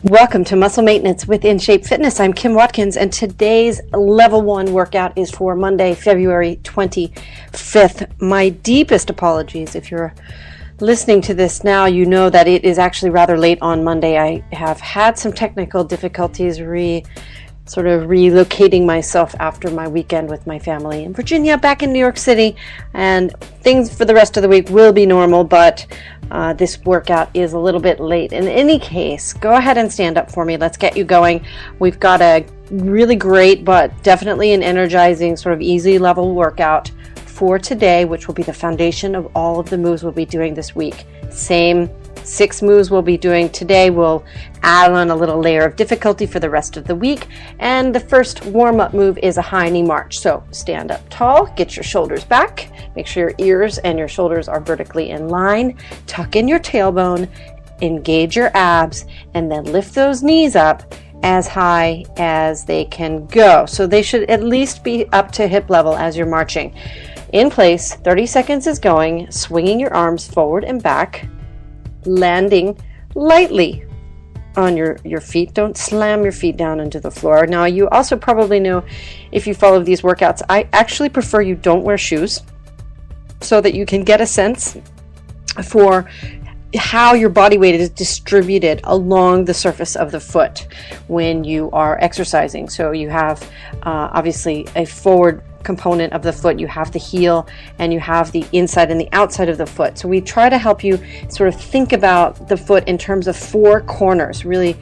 Welcome to Muscle Maintenance with In Shape Fitness. I'm Kim Watkins, and today's level 1 workout is for Monday, February 25th. My deepest apologies. If you're listening to this now, you know that it is actually rather late on Monday. I have had some technical difficulties relocating myself after my weekend with my family in Virginia, back in New York City, and things for the rest of the week will be normal, but this workout is a little bit late. In any case, go ahead and stand up for me. Let's get you going. We've got a really great but definitely an energizing sort of easy level workout for today, which will be the foundation of all of the moves we'll be doing this week. Same 6 moves we'll be doing today. We'll add on a little layer of difficulty for the rest of the week. And the first warm-up move is a high knee march. So stand up tall, get your shoulders back, make sure your ears and your shoulders are vertically in line, tuck in your tailbone, engage your abs, and then lift those knees up as high as they can go. So they should at least be up to hip level as you're marching. In place, 30 seconds is going, swinging your arms forward and back, landing lightly on your feet. Don't slam your feet down into the floor. Now, you also probably know, if you follow these workouts, I actually prefer you don't wear shoes so that you can get a sense for how your body weight is distributed along the surface of the foot when you are exercising. So you have obviously a forward component of the foot, you have the heel, and you have the inside and the outside of the foot. So we try to help you sort of think about the foot in terms of 4 corners, really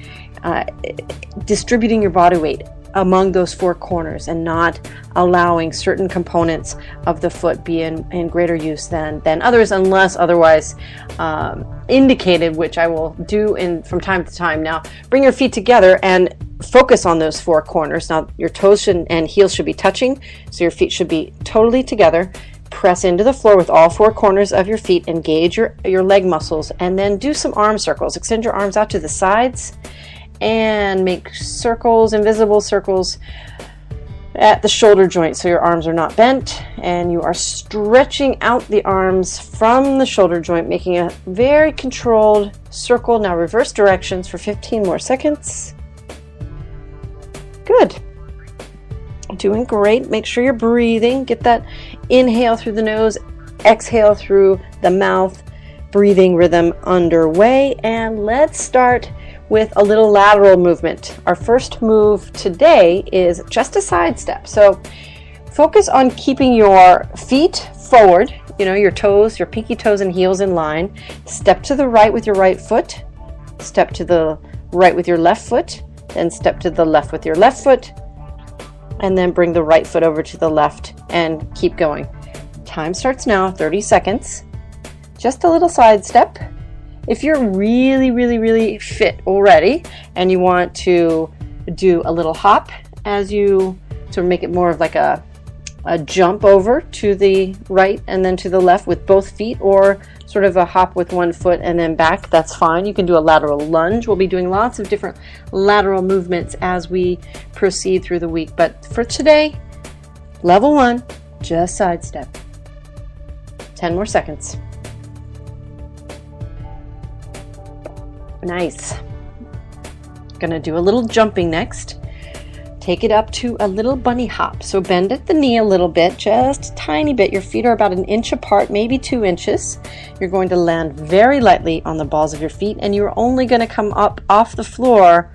distributing your body weight among those 4 corners and not allowing certain components of the foot be in greater use than others, unless otherwise indicated, which I will do from time to time. Now, bring your feet together and focus on those 4 corners. Now, your toes and heels should be touching, so your feet should be totally together. Press into the floor with all 4 corners of your feet. Engage your leg muscles, and then do some arm circles. Extend your arms out to the sides and make circles, invisible circles at the shoulder joint, so your arms are not bent, and you are stretching out the arms from the shoulder joint, making a very controlled circle. Now reverse directions for 15 more seconds. Good. Doing great. Make sure you're breathing. Get that inhale through the nose, exhale through the mouth, breathing rhythm underway. And let's start with a little lateral movement. Our first move today is just a side step. So focus on keeping your feet forward, your toes, your pinky toes and heels in line. Step to the right with your right foot. Step to the right with your left foot. Then step to the left with your left foot. And then bring the right foot over to the left and keep going. Time starts now, 30 seconds. Just a little side step. If you're really, really, really fit already and you want to do a little hop as you sort of make it more of like a jump over to the right and then to the left with both feet, or sort of a hop with one foot and then back, that's fine. You can do a lateral lunge. We'll be doing lots of different lateral movements as we proceed through the week. But for today, level 1, just side step. 10 more seconds. Nice. Gonna do a little jumping next. Take it up to a little bunny hop. So bend at the knee a little bit, just a tiny bit. Your feet are about 1 inch apart, maybe 2 inches. You're going to land very lightly on the balls of your feet, and you're only going to come up off the floor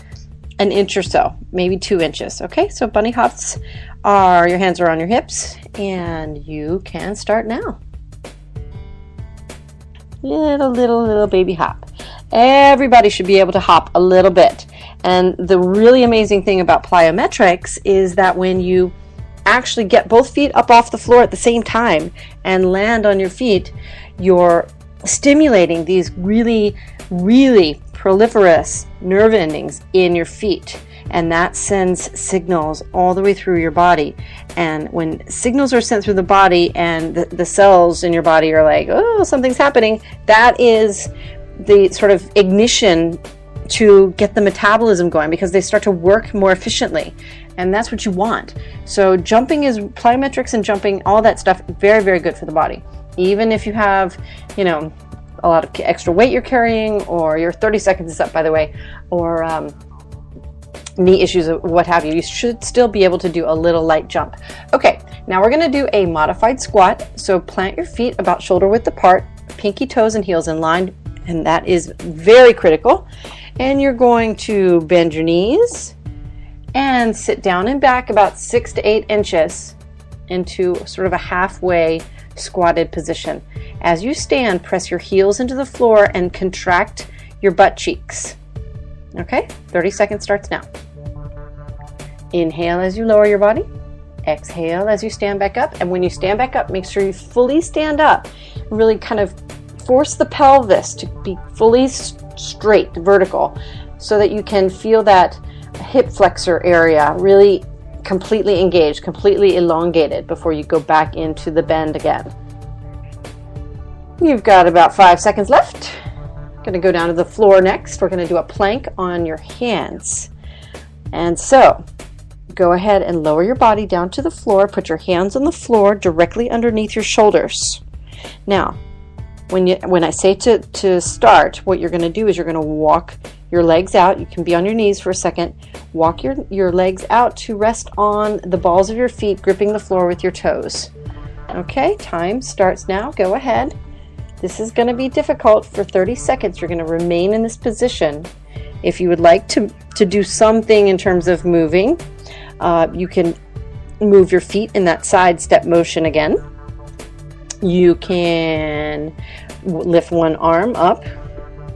1 inch or so, maybe 2 inches. Okay, so bunny hops your hands are on your hips, and you can start now. Little baby hop. Everybody should be able to hop a little bit. And the really amazing thing about plyometrics is that when you actually get both feet up off the floor at the same time and land on your feet, you're stimulating these really, really proliferous nerve endings in your feet. And that sends signals all the way through your body. And when signals are sent through the body and the cells in your body are like, oh, something's happening, that is the sort of ignition to get the metabolism going, because they start to work more efficiently, and that's what you want. So jumping is plyometrics, and jumping, all that stuff, very, very good for the body. Even if you have, a lot of extra weight you're carrying, or your 30 seconds is up, by the way, or knee issues, or what have you, you should still be able to do a little light jump. Okay, now we're going to do a modified squat. So plant your feet about shoulder width apart, pinky toes and heels in line, and that is very critical. And you're going to bend your knees and sit down and back about 6 to 8 inches into sort of a halfway squatted position. As you stand, press your heels into the floor and contract your butt cheeks. Okay, 30 seconds starts now. Inhale as you lower your body. Exhale as you stand back up. And when you stand back up, make sure you fully stand up. Really kind of force the pelvis to be fully straight, vertical, so that you can feel that hip flexor area really completely engaged, completely elongated before you go back into the bend again. You've got about 5 seconds left. Going to go down to the floor next. We're going to do a plank on your hands. And so go ahead and lower your body down to the floor. Put your hands on the floor directly underneath your shoulders. Now, when I say to start, what you're going to do is you're going to walk your legs out. You can be on your knees for a second. Walk your legs out to rest on the balls of your feet, gripping the floor with your toes. Okay, time starts now. Go ahead. This is going to be difficult for 30 seconds. You're going to remain in this position. If you would like to do something in terms of moving, you can move your feet in that side step motion again. You can lift one arm up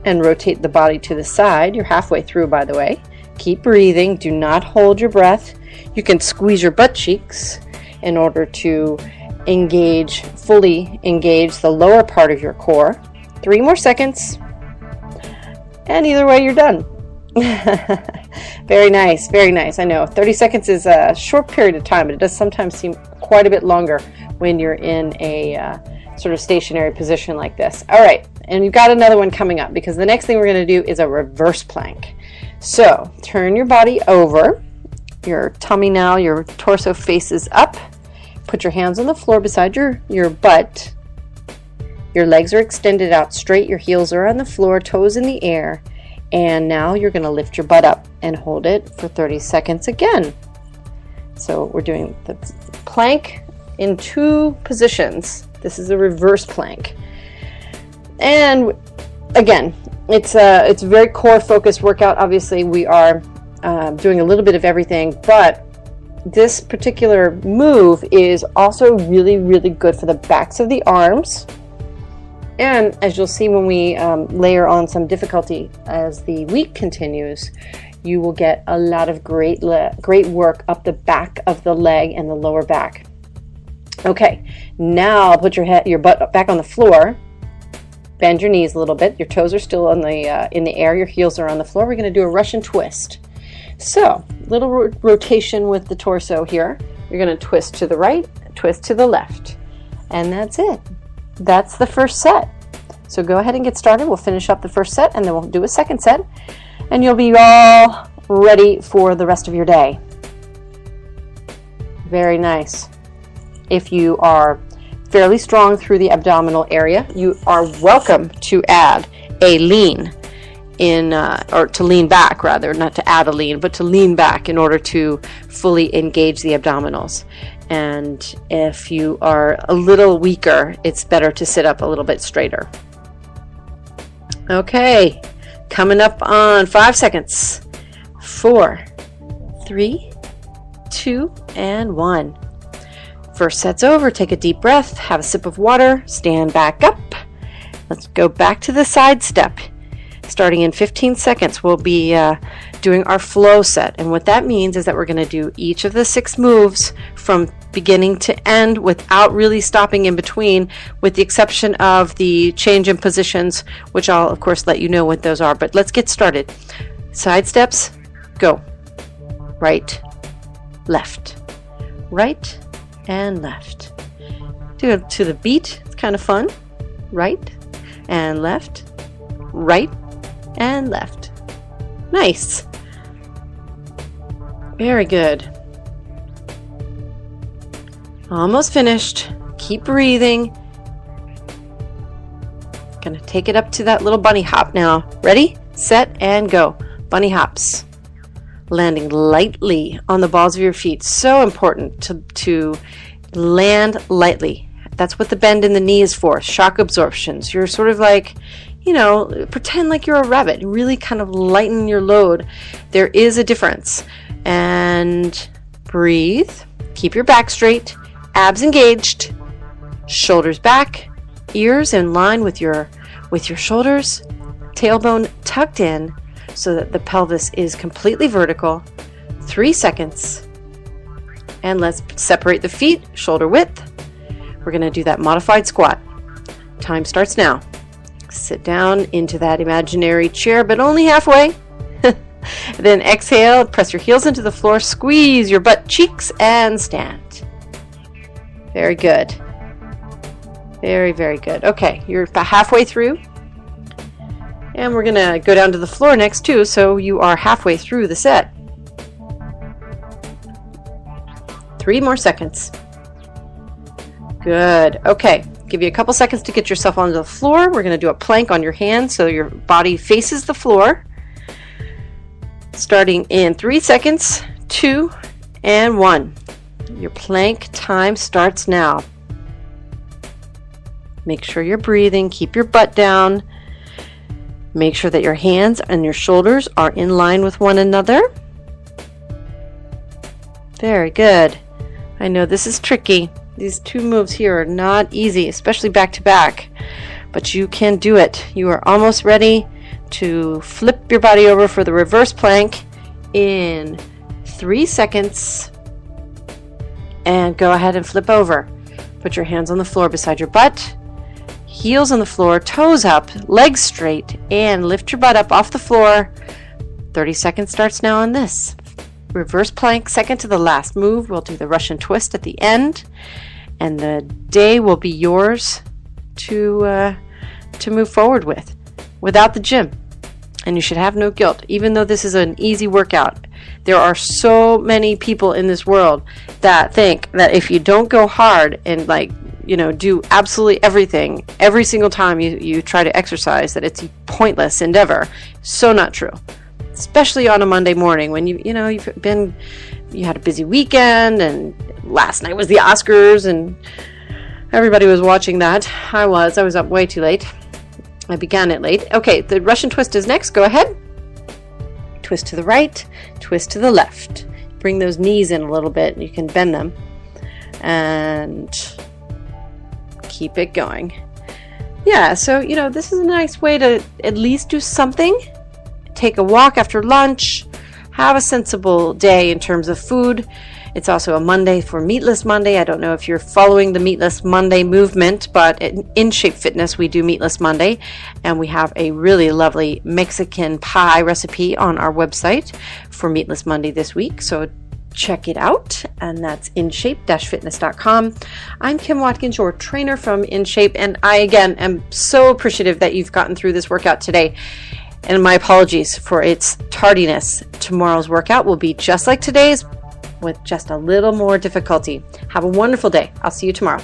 and rotate the body to the side. You're halfway through, by the way. Keep breathing. Do not hold your breath. You can squeeze your butt cheeks in order to fully engage the lower part of your core. 3 more seconds. And either way, you're done. Very nice, very nice. I know 30 seconds is a short period of time, but it does sometimes seem quite a bit longer when you're in a sort of stationary position like this. All right, and you've got another one coming up, because the next thing we're going to do is a reverse plank. So turn your body over, your tummy now, your torso faces up. Put your hands on the floor beside your butt. Your legs are extended out straight, your heels are on the floor, toes in the air. And now you're going to lift your butt up and hold it for 30 seconds again. So we're doing the plank in 2 positions. This is a reverse plank. And again, it's a very core focused workout. Obviously, we are doing a little bit of everything, but this particular move is also really, really good for the backs of the arms. And as you'll see when we layer on some difficulty as the week continues, you will get a lot of great work up the back of the leg and the lower back. Okay, now put your butt back on the floor. Bend your knees a little bit. Your toes are still in the air. Your heels are on the floor. We're going to do a Russian twist. So, little rotation with the torso here. You're going to twist to the right, twist to the left. And that's it. That's the first set. So go ahead and get started. We'll finish up the first set and then we'll do a second set. And you'll be all ready for the rest of your day. Very nice. If you are fairly strong through the abdominal area, you are welcome to add a lean or to lean back rather, not to add a lean, but to lean back in order to fully engage the abdominals. And if you are a little weaker, it's better to sit up a little bit straighter. Okay, coming up on 5 seconds. 4, 3, 2, and 1. First set's over. Take a deep breath, have a sip of water, stand back up. Let's go back to the side step. Starting in 15 seconds, we'll be doing our flow set. And what that means is that we're going to do each of the 6 moves from beginning to end without really stopping in between, with the exception of the change in positions, which I'll, of course, let you know what those are. But let's get started. Side steps, go. Right, left. Right and left. Do it to the beat. It's kind of fun. Right and left. Right and left. Nice. Very good. Almost finished. Keep breathing. Gonna going to take it up to that little bunny hop now. Ready, set, and go. Bunny hops. Landing lightly on the balls of your feet. So important to land lightly. That's what the bend in the knee is for. Shock absorptions. You're sort of like, pretend like you're a rabbit. Really kind of lighten your load. There is a difference. And breathe. Keep your back straight. Abs engaged. Shoulders back. Ears in line with your shoulders. Tailbone tucked in so that the pelvis is completely vertical. 3 seconds. And let's separate the feet, shoulder width. We're going to do that modified squat. Time starts now. Sit down into that imaginary chair, but only halfway. Then exhale, press your heels into the floor, squeeze your butt cheeks, and stand. Very good. Very, very good. Okay, you're about halfway through. And we're going to go down to the floor next too, so you are halfway through the set. 3 more seconds. Good. Okay, give you a couple seconds to get yourself onto the floor. We're going to do a plank on your hands so your body faces the floor. Starting in 3 seconds, 2, and 1. Your plank time starts now. Make sure you're breathing. Keep your butt down. Make sure that your hands and your shoulders are in line with one another. Very good. I know this is tricky. These 2 moves here are not easy, especially back to back, but you can do it. You are almost ready to flip your body over for the reverse plank in 3 seconds. And go ahead and flip over. Put your hands on the floor beside your butt. Heels on the floor, toes up, legs straight, and lift your butt up off the floor. 30 seconds starts now on this. Reverse plank, second to the last move. We'll do the Russian twist at the end, and the day will be yours to move forward with, without the gym. And you should have no guilt, even though this is an easy workout. There are so many people in this world that think that if you don't go hard and do absolutely everything every single time you try to exercise, that it's a pointless endeavor. So not true. Especially on a Monday morning when you had a busy weekend, and last night was the Oscars and everybody was watching that. I was up way too late. I began it late. Okay, the Russian twist is next. Go ahead. Twist to the right, twist to the left. Bring those knees in a little bit. You can bend them. And keep it going. Yeah, so, this is a nice way to at least do something. Take a walk after lunch. Have a sensible day in terms of food. It's also a Monday for Meatless Monday. I don't know if you're following the Meatless Monday movement, but in Shape Fitness, we do Meatless Monday, and we have a really lovely Mexican pie recipe on our website for Meatless Monday this week. So check it out, and that's inshape-fitness.com. I'm Kim Watkins, your trainer from InShape, and I, again, am so appreciative that you've gotten through this workout today. And my apologies for its tardiness. Tomorrow's workout will be just like today's, with just a little more difficulty. Have a wonderful day. I'll see you tomorrow.